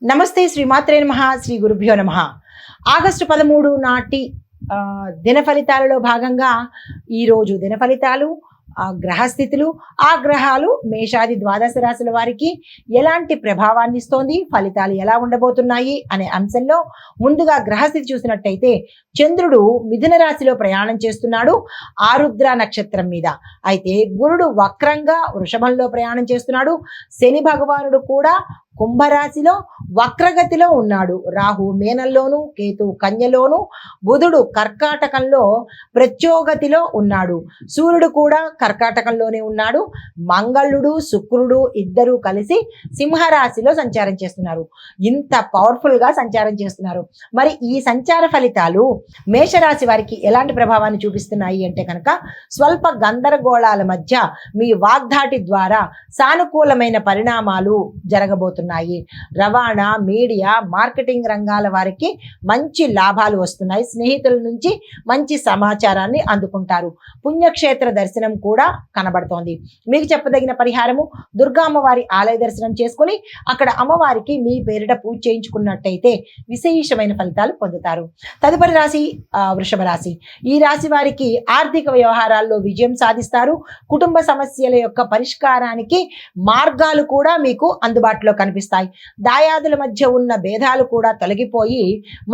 నమస్తే శ్రీమాత్రే నమః శ్రీ గురుభ్యో నమః. ఆగస్టు 13 నాటి దిన ఫలితాలలో భాగంగా ఈరోజు దిన ఫలితాలు, గ్రహస్థితులు, ఆ గ్రహాలు మేషాది ద్వాదశ రాశుల వారికి ఎలాంటి ప్రభావాన్ని ఇస్తోంది, ఫలితాలు ఎలా ఉండబోతున్నాయి అనే అంశంలో ముందుగా గ్రహస్థితి చూసినట్టయితే చంద్రుడు మిథున రాశిలో ప్రయాణం చేస్తున్నాడు ఆరుద్ర నక్షత్రం మీద. అయితే గురుడు వక్రంగా వృషభంలో ప్రయాణం చేస్తున్నాడు. శని భగవానుడు కూడా కుంభరాశిలో వక్రగతిలో ఉన్నాడు. రాహు మీనంలోను, కేతు కన్యలోను, బుధుడు కర్కాటకంలో ప్రత్యోగతిలో ఉన్నాడు. సూర్యుడు కూడా కర్కాటకంలోనే ఉన్నాడు. మంగళుడు శుక్రుడు ఇద్దరు కలిసి సింహరాశిలో సంచారం చేస్తున్నారు. ఇంత పవర్ఫుల్ గా సంచారం చేస్తున్నారు. మరి ఈ సంచార ఫలితాలు మేషరాశి వారికి ఎలాంటి ప్రభావాన్ని చూపిస్తున్నాయి అంటే కనుక స్వల్ప గందరగోళాల మధ్య మీ వాగ్దాటి ద్వారా సానుకూలమైన పరిణామాలు జరగబోతున్నాయి. రవాణా, మీడియా, మార్కెటింగ్ రంగాల వారికి మంచి లాభాలు వస్తున్నాయి. స్నేహితుల నుంచి మంచి సమాచారాన్ని అందుకుంటారు. పుణ్యక్షేత్ర దర్శనం కూడా కనబడుతోంది. మీకు చెప్పదగిన పరిహారము, దుర్గా అమ్మవారి ఆలయ దర్శనం చేసుకుని అక్కడ అమ్మవారికి మీ పేరిట పూజ చేయించుకున్నట్టయితే విశేషమైన ఫలితాలు పొందుతారు. తదుపరి రాశి వృషభ రాశి. ఈ రాశి వారికి ఆర్థిక వ్యవహారాల్లో విజయం సాధిస్తారు. కుటుంబ సమస్యల యొక్క పరిష్కారానికి మార్గాలు కూడా మీకు అందుబాటులో కనిపిస్తాయి. దాయాదుల మధ్య ఉన్న భేదాలు కూడా తొలగిపోయి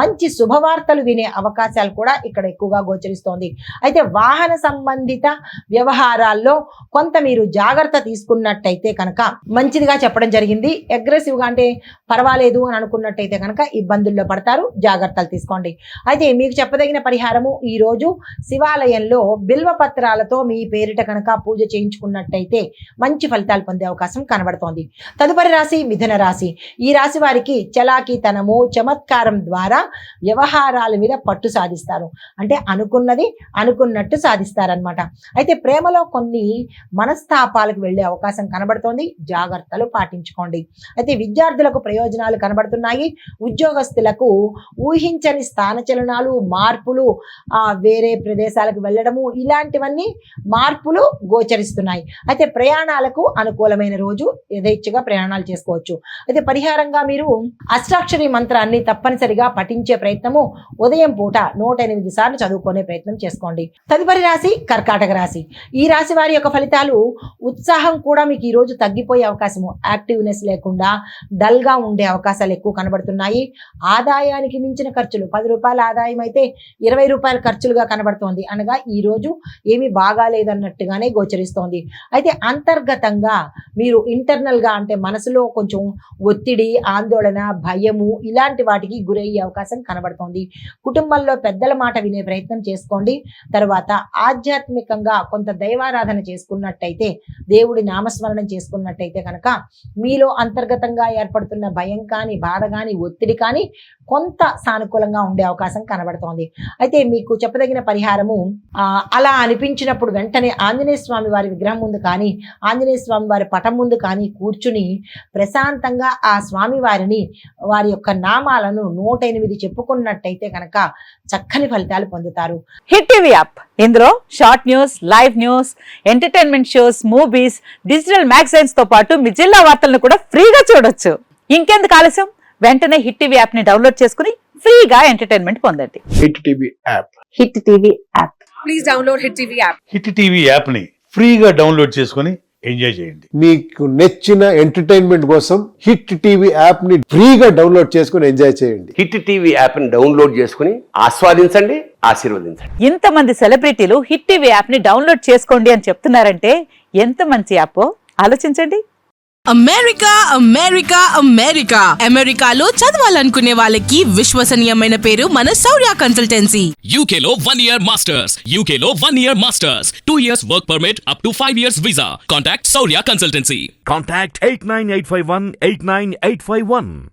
మంచి శుభవార్తలు వినే అవకాశాలు కూడా ఇక్కడ ఎక్కువగా గోచరిస్తోంది. అయితే వాహన సంబంధిత వ్యవహారాల్లో కొంత మీరు జాగ్రత్త తీసుకున్నట్టయితే కనుక మంచిదిగా చెప్పడం జరిగింది. అగ్రెసివ్గా అంటే పర్వాలేదు అని అనుకున్నట్టయితే కనుక ఇబ్బందుల్లో పడతారు. జాగ్రత్తలు తీసుకోండి. అయితే మీకు చెప్పదగిన పరిహారము, ఈ రోజు శివాలయంలో బిల్వ పత్రాలతో మీ పేరిట కనుక పూజ చేయించుకున్నట్టయితే మంచి ఫలితాలు పొందే అవకాశం కనబడుతోంది. తదుపరి రాశి మిథున రాశి. ఈ రాశి వారికి చలాకీతనము, చమత్కారం ద్వారా వ్యవహారాల మీద పట్టు సాధిస్తారు. అంటే అనుకున్నది అనుకున్నట్టు సాధిస్తారనమాట. అయితే ప్రేమలో కొన్ని మనస్తాపాలకు వెళ్ళే అవకాశం కనబడుతోంది. జాగ్రత్తలు పాటించుకోండి. అయితే విద్యార్థులకు ప్రయోజనాలు కనబడుతున్నాయి. ఉద్యోగస్తులకు ఊహించని స్థానచలనాలు, మార్పులు, వేరే ప్రదేశాలకు వెళ్ళడము, ఇలాంటివన్నీ మార్పులు గోచరిస్తున్నాయి. అయితే ప్రయాణాలకు అనుకూలమైన రోజు, యథేచ్ఛగా ప్రయాణాలు చేసుకోవచ్చు. అయితే పరిహారంగా మీరు అష్టాక్షరి మంత్రాన్ని తప్పనిసరిగా పఠించే ప్రయత్నము ఉదయం పూట 108 సార్లు చదువుకునే ప్రయత్నం చేసుకోండి. తదుపరి రాశి కర్కాటక రాశి. ఈ రాశి వారి యొక్క ఫలితాలు, ఉత్సాహం కూడా మీకు ఈ రోజు తగ్గిపోయే అవకాశము, యాక్టివ్నెస్ లేకుండా డల్ గా ఉండే అవకాశాలు ఎక్కువ కనబడుతున్నాయి. ఆదాయానికి మించిన ఖర్చులు, 10 రూపాయల ఆదాయం అయితే 20 రూపాయల ఖర్చులుగా కనబడుతోంది. అనగా ఈ రోజు ఏమీ బాగాలేదన్నట్టుగానే గోచరిస్తోంది. అయితే అంతర్గతంగా మీరు ఇంటర్నల్ గా అంటే మనసులో కొంచెం ఒత్తిడి, ఆందోళన, భయము ఇలాంటి వాటికి గురయ్యే అవకాశం కనబడుతోంది. కుటుంబంలో పెద్దల మాట వినే ప్రయత్నం చేసుకోండి. తర్వాత ఆధ్యాత్మికంగా కొంత దైవారాధన చేసుకున్నట్టయితే, దేవుడి నామస్మరణం చేసుకున్నట్టయితే కనుక మీలో అంతర్గతంగా ఏర్పడుతున్న భయం కానీ, బాధ కానీ, ఒత్తిడి కానీ కొంత సానుకూలంగా ఉండే అవకాశం కనబడుతోంది. అయితే మీకు చెప్పదగిన పరిహారము, అలా అనిపించినప్పుడు వెంటనే ఆంజనేయ స్వామి వారి విగ్రహం ముందు కానీ, ఆంజనేయ స్వామి వారి పటం ముందు కానీ కూర్చుని ప్రశాంతంగా ఆ స్వామి వారిని, వారి యొక్క నామాలను 108 చెప్పుకున్నట్టయితే కనుక చక్కని ఫలితాలు పొందుతారు. హిట్ టీవీ యాప్, ఇందులో short news, live news, entertainment shows, movies, digital magazines తో పాటు మీ జిల్లా వార్తలను కూడా ఫ్రీగా చూడొచ్చు. ఇంకెందుకు ఆలస్యం, వెంటనే హిట్ టీవీ యాప్ ని డౌన్లోడ్ చేసుకుని ఫ్రీగా ఎంటర్టైన్మెంట్ పొందండి. Hit TV app. Hit TV app. Please download hit TV app. Hit TV app ని ఫ్రీగా డౌన్లోడ్ చేసుకుని ఎంజాయ్ చేయండి. మీకు నచ్చిన ఎంటర్టైన్మెంట్ కోసం హిట్ టీవీ యాప్ ని ఫ్రీగా డౌన్లోడ్ చేసుకుని ఎంజాయ్ చేయండి. హిట్ టీవీ యాప్ ని డౌన్లోడ్ చేసుకుని ఆస్వాదించండి, ఆశీర్వదించండి. ఇంతమంది సెలబ్రిటీలు హిట్ టీవీ యాప్ ని డౌన్లోడ్ చేసుకోండి అని చెప్తున్నారంటే ఎంత మంచి యాప్ ఆలోచించండి. అమెరికా అమెరికా అమెరికా అమెరికాలో చదవాలనుకునే వాళ్ళకి విశ్వసనీయమైన పేరు మన శౌర్య కన్సల్టెన్సీ. UK లో 1 year masters. UK లో 1 year masters. 2 years work permit up to 5 years visa. Contact Saurya Consultancy. Contact 89851 89851.